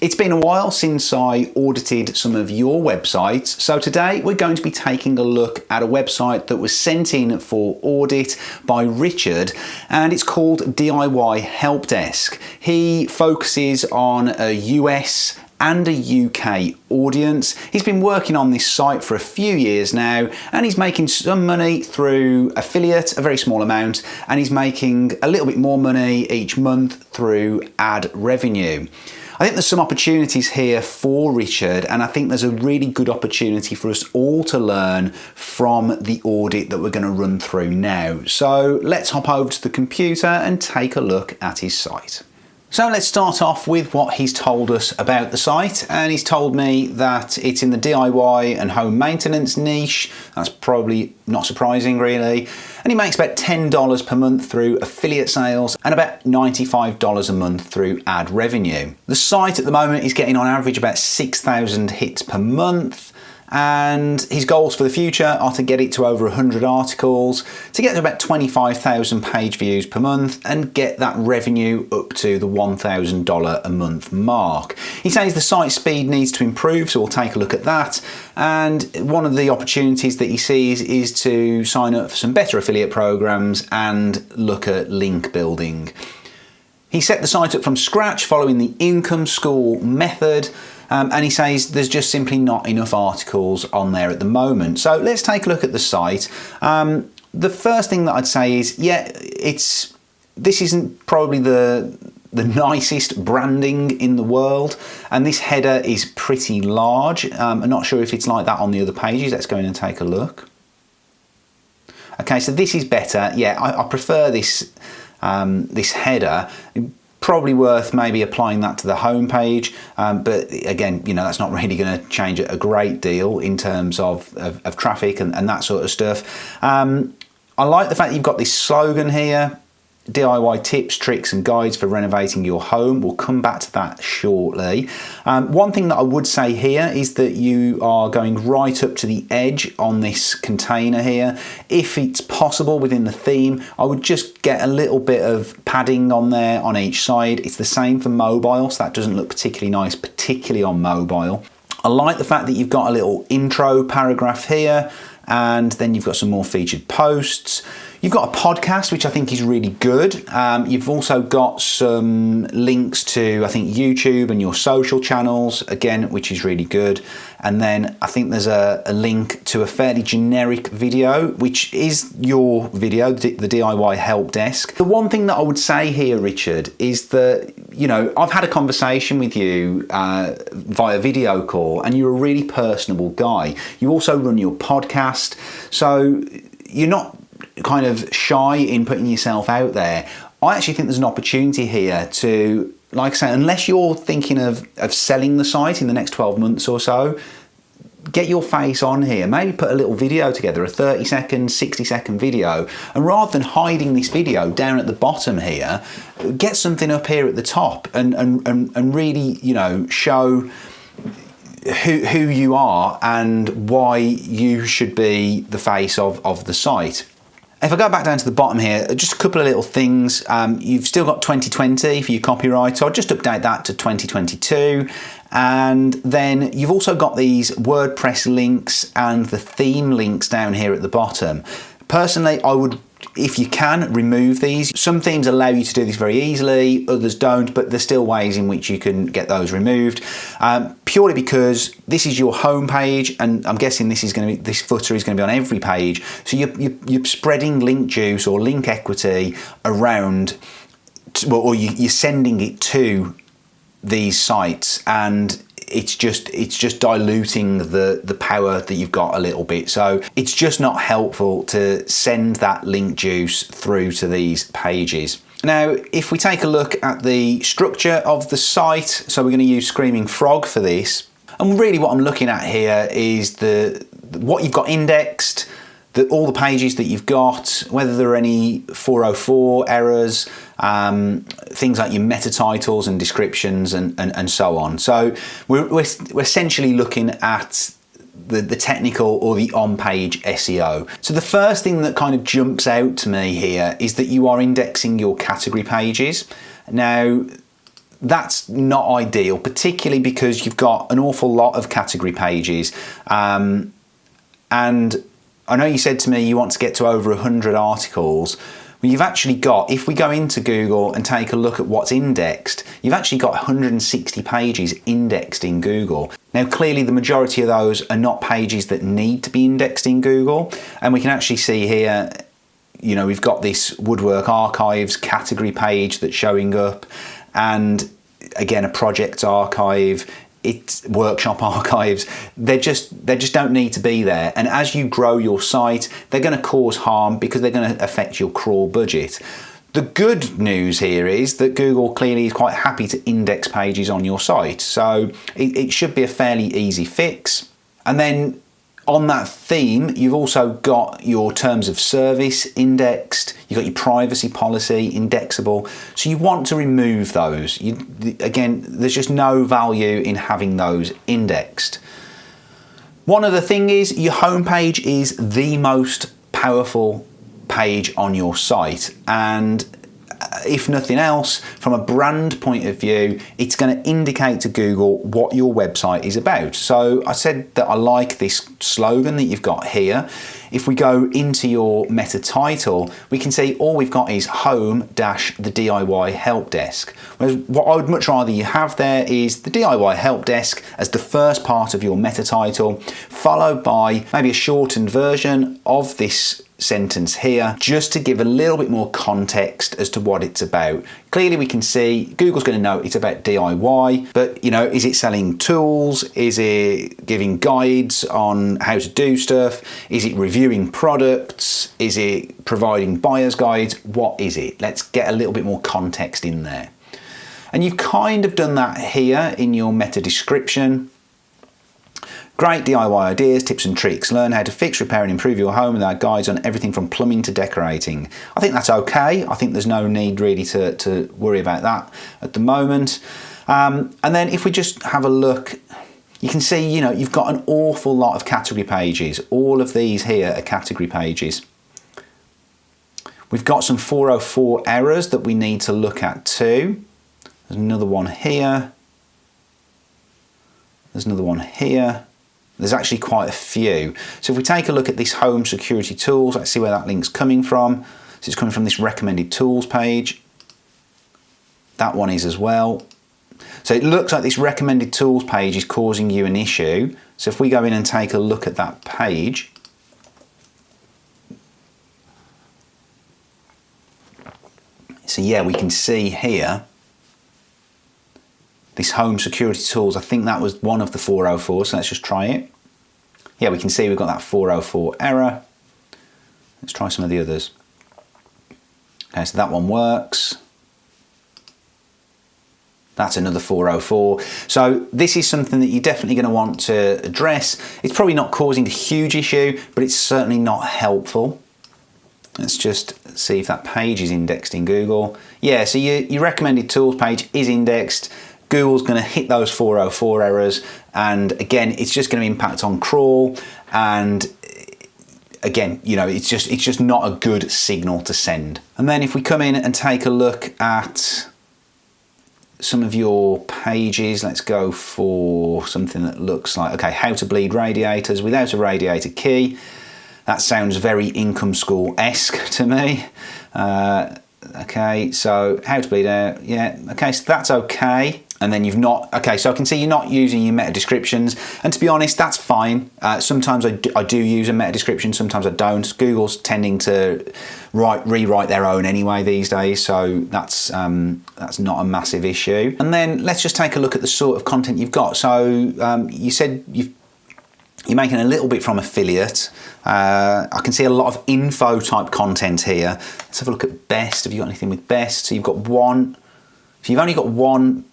It's been a while since I audited some of your websites, so today we're going to be taking a look at a website that was sent in for audit by Richard, and it's called DIY Help Desk. He focuses on a US and a UK audience. He's been working on this site for a few years now, and he's making some money through affiliate, a very small amount, and he's making a little bit more money each month through ad revenue. I think there's some opportunities here for Richard, and I think there's a really good opportunity for us all to learn from the audit that we're going to run through now. So let's hop over to the computer and take a look at his site. So let's start off with what he's told us about the site, and he's told me that it's in the DIY and home maintenance niche. That's probably not surprising really. And he makes about $10 per month through affiliate sales and about $95 a month through ad revenue. The site at the moment is getting on average about 6,000 hits per month. And his goals for the future are to get it to over 100 articles, to get to about 25,000 page views per month, and get that revenue up to the $1,000 a month mark. He says the site speed needs to improve, so we'll take a look at that. And one of the opportunities that he sees is to sign up for some better affiliate programs and look at link building. He set the site up from scratch following the income school method. And he says there's just simply not enough articles on there at the moment. So let's take a look at the site. The first thing that I'd say is, this isn't probably the nicest branding in the world, and this header is pretty large. I'm not sure if it's like that on the other pages. Let's go in and take a look. Okay, so this is better. Yeah, I prefer this header. Probably worth maybe applying that to the home page, but again, that's not really going to change it a great deal in terms of traffic and that sort of stuff. I like the fact that you've got this slogan here: DIY tips, tricks and guides for renovating your home. We'll come back to that shortly. One thing that I would say here is that you are going right up to the edge on this container here. If it's possible within the theme, I would just get a little bit of padding on there on each side. It's the same for mobile, so that doesn't look particularly nice, particularly on mobile. I like the fact that you've got a little intro paragraph here, and then you've got some more featured posts. You've got a podcast, which I think is really good. You've also got some links to, I think, YouTube and your social channels, again, which is really good. And then I think there's a link to a fairly generic video, which is your video, the DIY Help Desk. The one thing that I would say here, Richard, is that, I've had a conversation with you via video call, and you're a really personable guy. You also run your podcast, so you're not kind of shy in putting yourself out there. I actually think there's an opportunity here to, like I say, unless you're thinking of selling the site in the next 12 months or so, get your face on here. Maybe put a little video together, a 30-second, 60-second video, and rather than hiding this video down at the bottom here, get something up here at the top and really, show who you are and why you should be the face of the site. If I go back down to the bottom here, just a couple of little things. You've still got 2020 for your copyright, so I'll just update that to 2022. And then you've also got these WordPress links and the theme links down here at the bottom. Personally, I would, if you can, remove these. Some themes allow you to do this very easily, others don't, but there's still ways in which you can get those removed. Purely because this is your home page, and I'm guessing this footer is going to be on every page. So you're spreading link juice or link equity around, or you're sending it to these sites, and it's just diluting the power that you've got a little bit. So it's just not helpful to send that link juice through to these pages. Now, if we take a look at the structure of the site, so we're going to use Screaming Frog for this. And really what I'm looking at here is what you've got indexed, all the pages that you've got, whether there are any 404 errors, things like your meta titles and descriptions and so on. So we're essentially looking at the technical or the on-page SEO. So the first thing that kind of jumps out to me here is that you are indexing your category pages. Now, that's not ideal, particularly because you've got an awful lot of category pages. And I know you said to me you want to get to over 100 articles. Well, you've actually got, if we go into Google and take a look at what's indexed, you've actually got 160 pages indexed in Google. Now, clearly the majority of those are not pages that need to be indexed in Google. And we can actually see here, you know, we've got this woodwork archives category page that's showing up, and again, a project archive, it's workshop archives. They just don't need to be there. And as you grow your site, they're going to cause harm because they're going to affect your crawl budget. The good news here is that Google clearly is quite happy to index pages on your site. So it should be a fairly easy fix. And then on that theme, you've also got your terms of service indexed, you've got your privacy policy indexable, so you want to remove those. Again, there's just no value in having those indexed. One other thing is your homepage is the most powerful page on your site, and if nothing else, from a brand point of view, it's going to indicate to Google what your website is about. So I said that I like this slogan that you've got here. If we go into your meta title, we can see all we've got is home-the DIY help desk. Whereas what I would much rather you have there is the DIY help desk as the first part of your meta title, followed by maybe a shortened version of this sentence here, just to give a little bit more context as to what it's about. Clearly we can see Google's going to know it's about DIY, but you know, is it selling tools? Is it giving guides on how to do stuff? Is it reviewing products? Is it providing buyer's guides? What is it? Let's get a little bit more context in there. And you've kind of done that here in your meta description. Great DIY ideas, tips and tricks. Learn how to fix, repair and improve your home with our guides on everything from plumbing to decorating. I think that's okay. I think there's no need really to worry about that at the moment. And then if we just have a look, you can see, you know, you've got an awful lot of category pages. All of these here are category pages. We've got some 404 errors that we need to look at too. There's another one here. There's another one here. There's actually quite a few. So if we take a look at this home security tools, let's see where that link's coming from. So it's coming from this recommended tools page. That one is as well. So it looks like this recommended tools page is causing you an issue. So if we go in and take a look at that page, so yeah, we can see here this home security tools, I think that was one of the 404, so let's just try it. Yeah, we can see we've got that 404 error. Let's try some of the others. Okay, so that one works. That's another 404. So this is something that you're definitely going to want to address. It's probably not causing a huge issue, but it's certainly not helpful. Let's just see if that page is indexed in Google. Yeah, so your recommended tools page is indexed. Google's going to hit those 404 errors, and again, it's just going to impact on crawl, and again, you know, it's just not a good signal to send. And then if we come in and take a look at some of your pages, let's go for something that looks like, okay, how to bleed radiators without a radiator key. That sounds very income school-esque to me. Okay, so how to bleed out, yeah, okay, so that's okay. And then you've not, okay, so I can see you're not using your meta descriptions, and to be honest, that's fine. Sometimes I do use a meta description, sometimes I don't. Google's tending to rewrite their own anyway these days, so that's not a massive issue. And then let's just take a look at the sort of content you've got. So you said you're making a little bit from affiliate. I can see a lot of info type content here. Let's have a look at best. Have you got anything with best? So you've got one, so you've only got one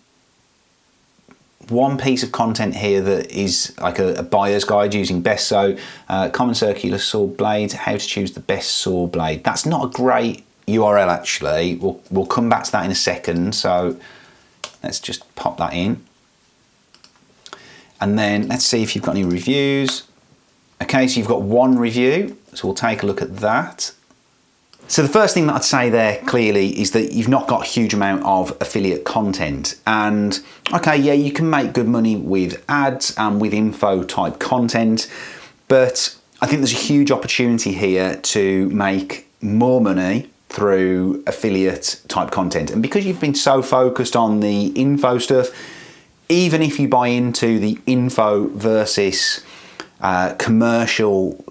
piece of content here that is like a buyer's guide using best. So common circular saw blades, how to choose the best saw blade. That's not a great URL actually. We'll come back to that in a second. So let's just pop that in. And then let's see if you've got any reviews. Okay, so you've got one review, so we'll take a look at that. So the first thing that I'd say there clearly is that you've not got a huge amount of affiliate content. And okay, yeah, you can make good money with ads and with info type content, but I think there's a huge opportunity here to make more money through affiliate type content. And because you've been so focused on the info stuff, even if you buy into the info versus commercial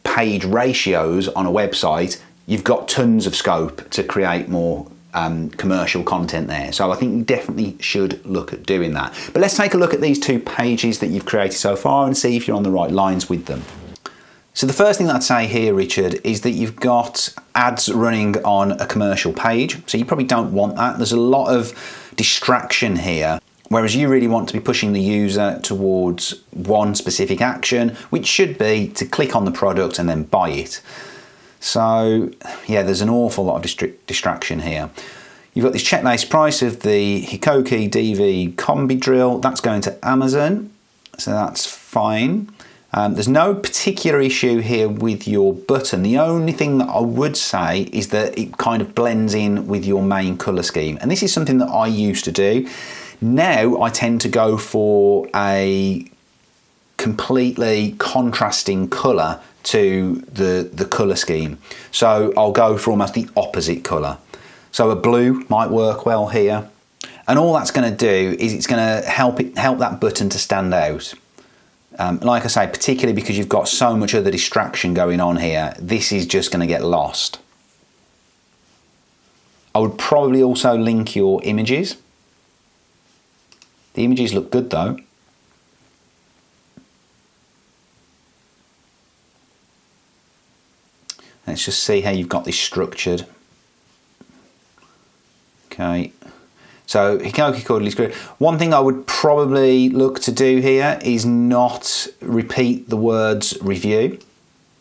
page ratios on a website, you've got tons of scope to create more commercial content there. So I think you definitely should look at doing that. But let's take a look at these 2 pages that you've created so far and see if you're on the right lines with them. So the first thing that I'd say here, Richard, is that you've got ads running on a commercial page. So you probably don't want that. There's a lot of distraction here, whereas you really want to be pushing the user towards one specific action, which should be to click on the product and then buy it. So yeah, there's an awful lot of distraction here. You've got this checklist price of the Hikoki DV combi drill. That's going to Amazon, so that's fine. There's no particular issue here with your button. The only thing that I would say is that it kind of blends in with your main colour scheme. And this is something that I used to do. Now I tend to go for a completely contrasting colour to the colour scheme. So I'll go for almost the opposite colour. So a blue might work well here. And all that's going to do is it's going to help that button to stand out. Like I say, particularly because you've got so much other distraction going on here, this is just going to get lost. I would probably also link your images. The images look good though. Let's just see how you've got this structured. Okay. So Hikoki cordless screw. One thing I would probably look to do here is not repeat the words review.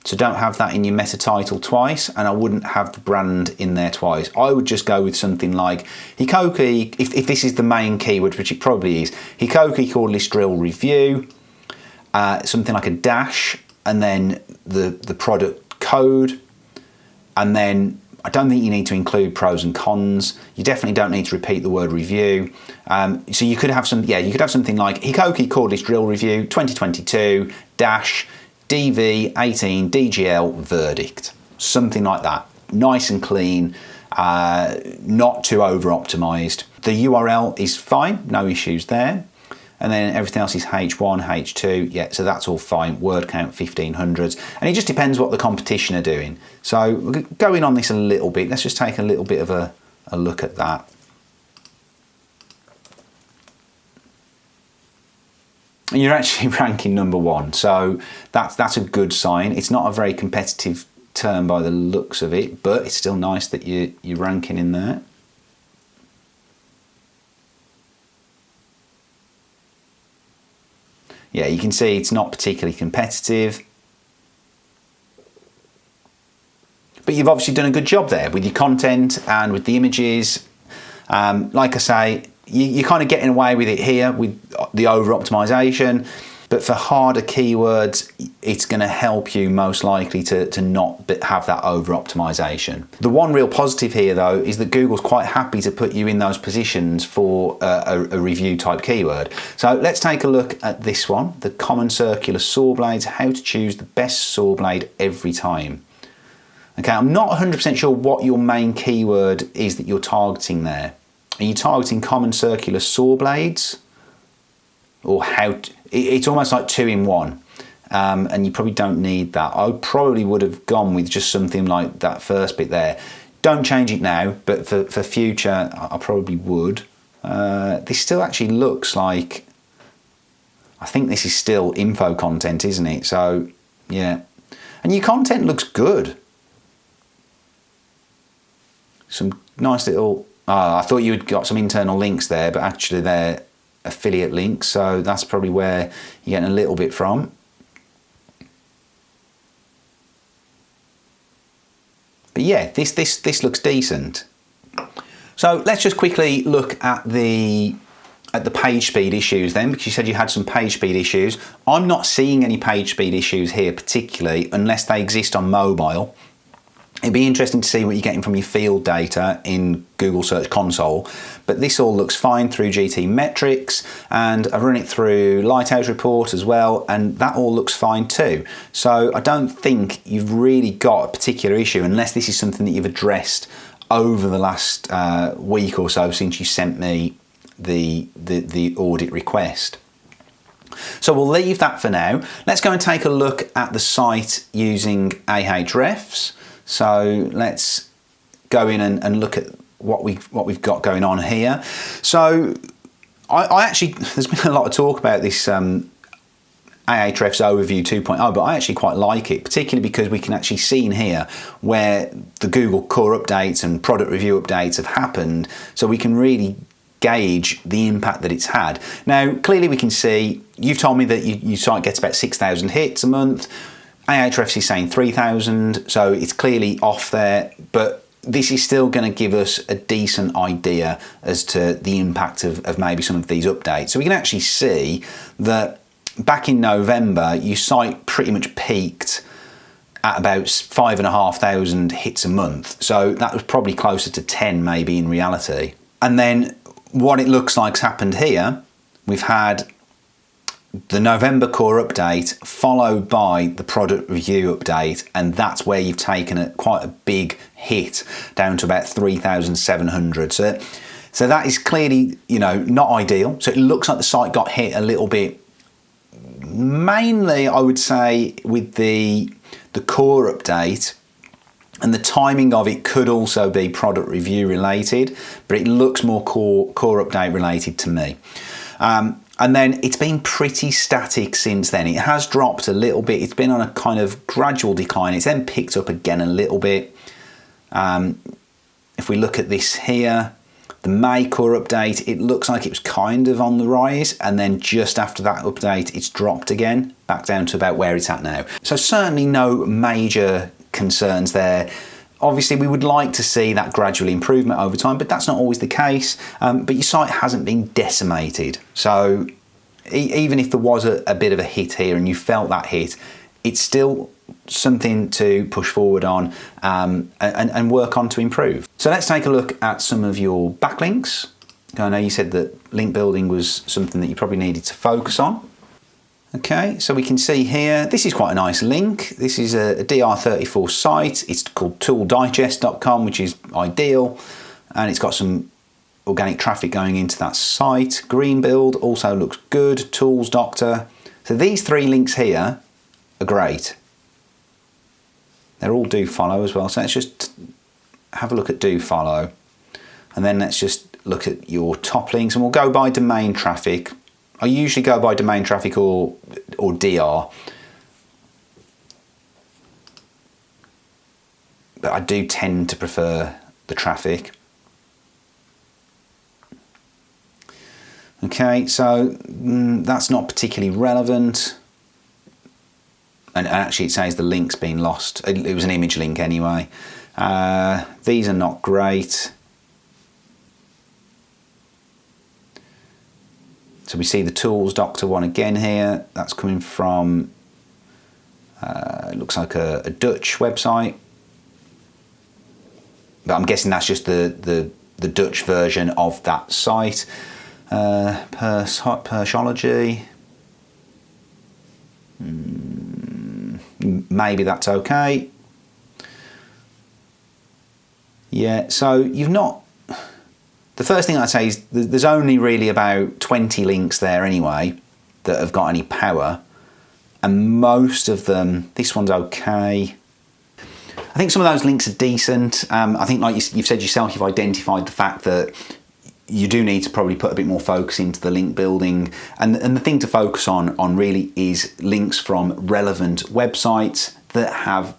So don't have that in your meta title twice, and I wouldn't have the brand in there twice. I would just go with something like Hikoki, if this is the main keyword, which it probably is, Hikoki cordless drill review, something like a dash, and then the product code, and then I don't think you need to include pros and cons. You definitely don't need to repeat the word review. So you could have you could have something like Hikoki cordless drill review 2022 dash DV 18 DGL verdict. Something like that. Nice and clean, not too over optimized. The URL is fine, no issues there. And then everything else is H1, H2, yeah, so that's all fine. Word count 1500s. And it just depends what the competition are doing. So we're going on this a little bit. Let's just take a little bit of a look at that. And you're actually ranking #1, so that's a good sign. It's not a very competitive term by the looks of it, but it's still nice that you're ranking in there. Yeah, you can see it's not particularly competitive. But you've obviously done a good job there with your content and with the images. Like I say, you're kind of getting away with it here with the over optimization. But for harder keywords, it's going to help you most likely to not have that over optimization. The one real positive here though is that Google's quite happy to put you in those positions for a review type keyword. So let's take a look at this one, the common circular saw blades, how to choose the best saw blade every time. Okay, I'm not 100% sure what your main keyword is that you're targeting there. Are you targeting common circular saw blades? Or it's almost like 2 in 1, and you probably don't need that. I probably would have gone with just something like that first bit there. Don't change it now, but for future, I probably would. This still actually looks like, I think this is still info content, isn't it? So, yeah. And your content looks good. Some nice little, I thought you had got some internal links there, but actually they're affiliate links, so that's probably where you're getting a little bit from. But yeah, this looks decent. So let's just quickly look at the page speed issues then, because you said you had some page speed issues. I'm not seeing any page speed issues here particularly, unless they exist on mobile. It'd be interesting to see what you're getting from your field data in Google Search Console, but this all looks fine through GT Metrics, and I've run it through Lighthouse Report as well, and that all looks fine too. So I don't think you've really got a particular issue unless this is something that you've addressed over the last week or so since you sent me the audit request. So we'll leave that for now. Let's go and take a look at the site using Ahrefs. So let's go in and look at what we've got going on here. So I actually, there's been a lot of talk about this Ahrefs Overview 2.0, but I actually quite like it, particularly because we can actually see in here where the Google core updates and product review updates have happened, so we can really gauge the impact that it's had. Now, clearly we can see, you've told me that your site gets about 6,000 hits a month. Ahrefs is saying 3,000, so it's clearly off there, but this is still going to give us a decent idea as to the impact of maybe some of these updates. So we can actually see that back in November, your site pretty much peaked at about 5,500 hits a month. So that was probably closer to 10 maybe in reality. And then what it looks like's happened here, we've had the November core update followed by the product review update, and that's where you've taken quite a big hit down to about 3,700. So that is clearly, you know, not ideal. So it looks like the site got hit a little bit, mainly I would say with the core update, and the timing of it could also be product review related, but it looks more core update related to me. And then it's been pretty static since then. It has dropped a little bit. It's been on a kind of gradual decline. It's then picked up again a little bit. If we look at this here, the May core update, it looks like it was kind of on the rise, and then just after that update, it's dropped again, back down to about where it's at now. So certainly no major concerns there. Obviously, we would like to see that gradual improvement over time, but that's not always the case. But your site hasn't been decimated. So even if there was a bit of a hit here and you felt that hit, it's still something to push forward on and work on to improve. So let's take a look at some of your backlinks. I know you said that link building was something that you probably needed to focus on. Okay, so we can see here, this is quite a nice link. This is a DR34 site. It's called tooldigest.com, which is ideal. And it's got some organic traffic going into that site. Green build also looks good. Tools Doctor. So these three links here are great. They're all do follow as well. So let's just have a look at do follow. And then let's just look at your top links, and we'll go by domain traffic. I usually go by domain traffic or DR, but I do tend to prefer the traffic. Okay, so that's not particularly relevant. And actually it says the link's been lost. It was an image link anyway. These are not great. So we see the Tools Doctor one again here. That's coming from, it looks like a Dutch website. But I'm guessing that's just the Dutch version of that site. Pershology. Maybe that's okay. Yeah, so you've not... The first thing I'd say is there's only really about 20 links there anyway that have got any power, and most of them, this one's okay. I think some of those links are decent. I think, like you've said yourself, you've identified the fact that you do need to probably put a bit more focus into the link building, and the thing to focus on really is links from relevant websites that have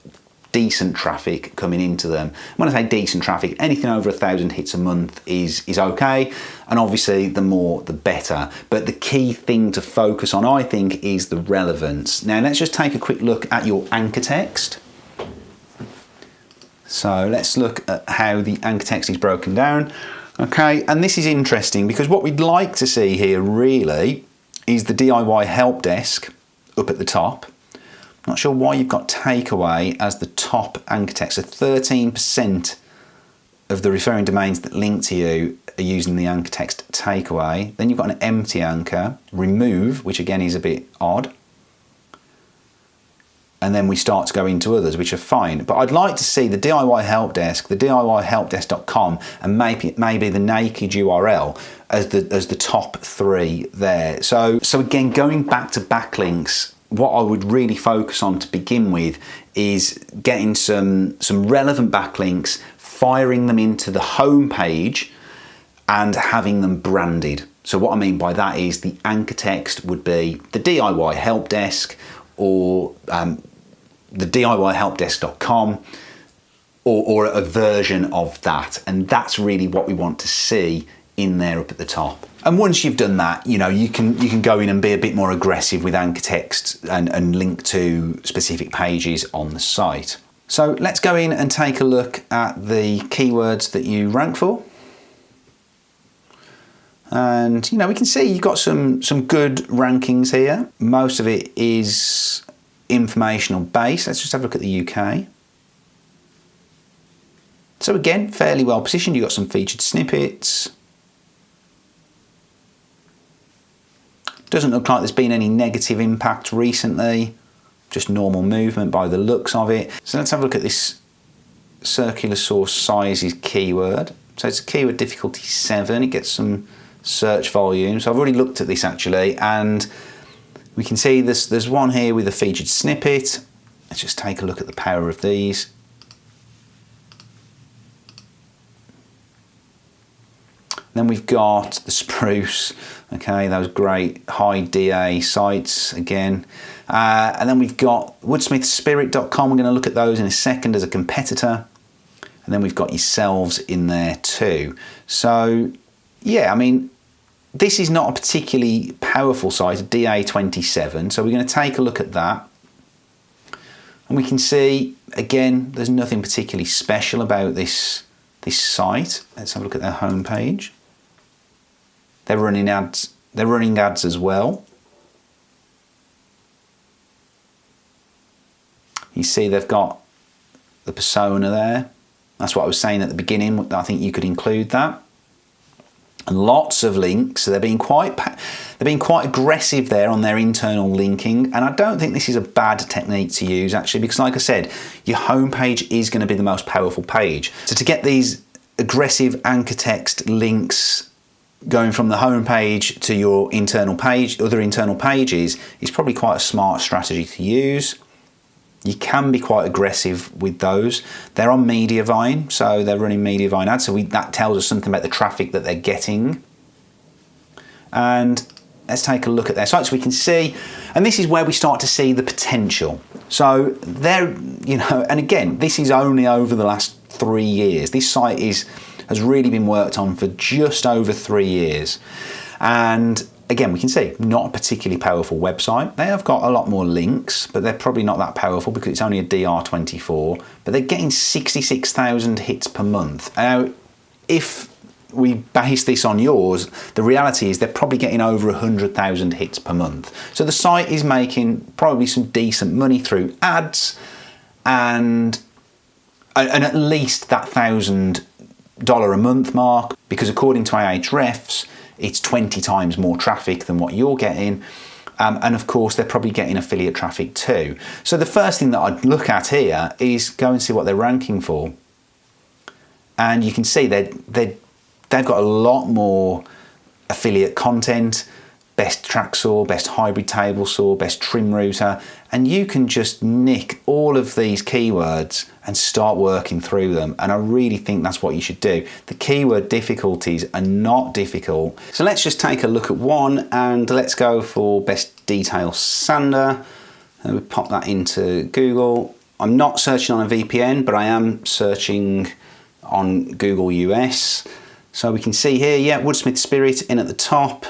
decent traffic coming into them. When I say decent traffic, anything over 1,000 hits a month is okay, and obviously the more the better. But the key thing to focus on, I think, is the relevance. Now let's just take a quick look at your anchor text. So let's look at how the anchor text is broken down. Okay, and this is interesting because what we'd like to see here really is the DIY help desk up at the top. Not sure why you've got takeaway as the top anchor text. So 13% of the referring domains that link to you are using the anchor text takeaway. Then you've got an empty anchor, remove, which again is a bit odd. And then we start to go into others, which are fine. But I'd like to see the DIY help desk, the DIYhelpdesk.com, and maybe the naked URL as the top three there. So again, going back to backlinks, what I would really focus on to begin with is getting some relevant backlinks, firing them into the home page and having them branded. So what I mean by that is the anchor text would be the DIY help desk or the DIYhelpdesk.com or a version of that. And that's really what we want to see in there up at the top. And once you've done that, you can go in and be a bit more aggressive with anchor text and link to specific pages on the site. So let's go in and take a look at the keywords that you rank for. And we can see you've got some good rankings here. Most of it is informational based. Let's just have a look at the UK. So again, fairly well positioned. You've got some featured snippets. Doesn't look like there's been any negative impact recently, just normal movement by the looks of it. So let's have a look at this circular source sizes keyword. So it's a keyword difficulty 7, it gets some search volume. So I've already looked at this actually, and we can see there's one here with a featured snippet. Let's just take a look at the power of these. Then we've got the spruce, okay, those great high DA sites again. And then we've got woodsmithspirit.com. We're going to look at those in a second as a competitor. And then we've got yourselves in there too. So yeah, I mean, this is not a particularly powerful site, DA27. So we're going to take a look at that. And we can see, again, there's nothing particularly special about this site. Let's have a look at their homepage. They're running ads. They're running ads as well. You see they've got the persona there. That's what I was saying at the beginning. I think you could include that. And lots of links. So they're being quite aggressive there on their internal linking. And I don't think this is a bad technique to use actually, because like I said, your homepage is going to be the most powerful page. So to get these aggressive anchor text links going from the home page to your internal page, other internal pages, is probably quite a smart strategy to use. You can be quite aggressive with those. They're on Mediavine, so they're running Mediavine ads, so that tells us something about the traffic that they're getting. And let's take a look at their site so we can see, and this is where we start to see the potential. So they're, and again, this is only over the last 3 years. This site has really been worked on for just over 3 years. And again, we can see not a particularly powerful website. They have got a lot more links, but they're probably not that powerful because it's only a DR24, but they're getting 66,000 hits per month. Now, if we base this on yours, the reality is they're probably getting over 100,000 hits per month. So the site is making probably some decent money through ads and at least that $1,000 a month mark, because according to Ahrefs, it's 20 times more traffic than what you're getting. And of course, they're probably getting affiliate traffic too. So the first thing that I'd look at here is go and see what they're ranking for. And you can see they've got a lot more affiliate content, best track saw, best hybrid table saw, best trim router, and you can just nick all of these keywords and start working through them. And I really think that's what you should do. The keyword difficulties are not difficult. So let's just take a look at one, and let's go for best detail sander. And we pop that into Google. I'm not searching on a VPN, but I am searching on Google US. So we can see here, yeah, Woodsmith Spirit in at the top.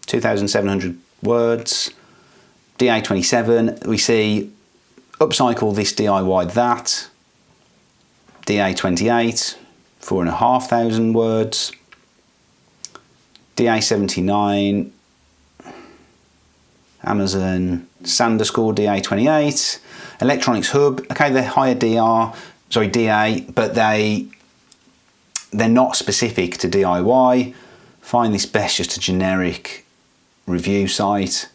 2,700 words. DA27, we see upcycle this, DIY that. DA28, 4,500 words. DA79, Amazon Sanderscore DA28, Electronics Hub. Okay, they're higher DA, but they're not specific to DIY. Find this best, just a generic review site.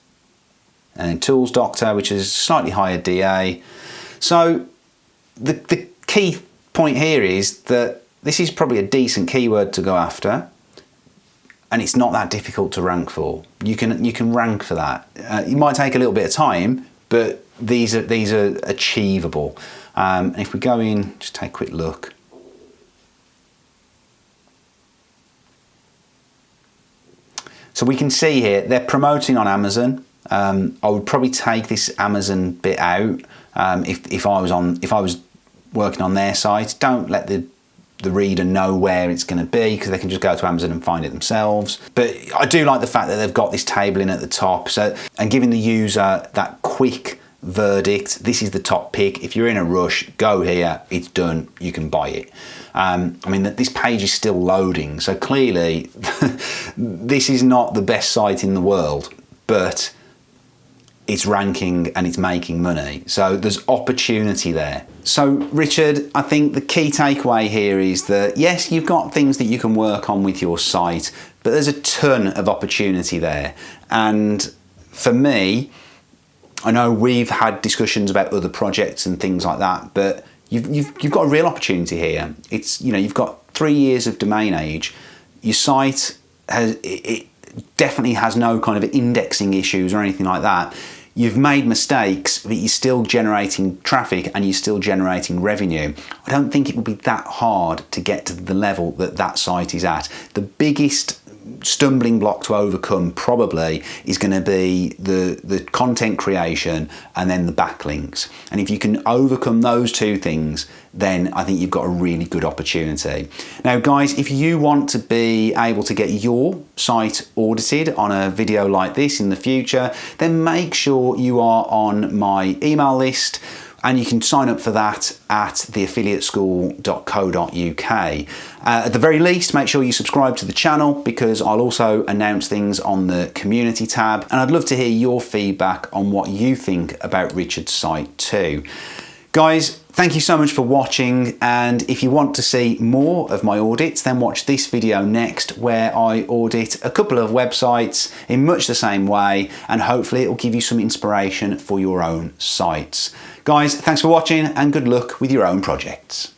And then Tools Doctor, which is slightly higher DA. So the key point here is that this is probably a decent keyword to go after, and it's not that difficult to rank for. You can rank for that. It might take a little bit of time, but these are achievable. And if we go in, just take a quick look. So we can see here they're promoting on Amazon. I would probably take this Amazon bit out if I was working on their site. Don't let the reader know where it's going to be, because they can just go to Amazon and find it themselves. But I do like the fact that they've got this table in at the top, and giving the user that quick verdict. This is the top pick. If you're in a rush, go here. It's done. You can buy it. I mean, this page is still loading, so clearly this is not the best site in the world, but it's ranking and it's making money. So there's opportunity there. So Richard, I think the key takeaway here is that yes, you've got things that you can work on with your site, but there's a ton of opportunity there. And for me, I know we've had discussions about other projects and things like that, but you've got a real opportunity here. It's, you know, you've got 3 years of domain age. Your site it definitely has no kind of indexing issues or anything like that. You've made mistakes, but you're still generating traffic and you're still generating revenue. I don't think it would be that hard to get to the level that that site is at. The biggest stumbling block to overcome probably is going to be the content creation and then the backlinks. And if you can overcome those two things, then I think you've got a really good opportunity. Now guys, if you want to be able to get your site audited on a video like this in the future, then make sure you are on my email list, and you can sign up for that at theaffiliateschool.co.uk. At the very least, make sure you subscribe to the channel, because I'll also announce things on the community tab, and I'd love to hear your feedback on what you think about Richard's site too. Guys, thank you so much for watching, and if you want to see more of my audits, then watch this video next, where I audit a couple of websites in much the same way, and hopefully it will give you some inspiration for your own sites. Guys, thanks for watching and good luck with your own projects.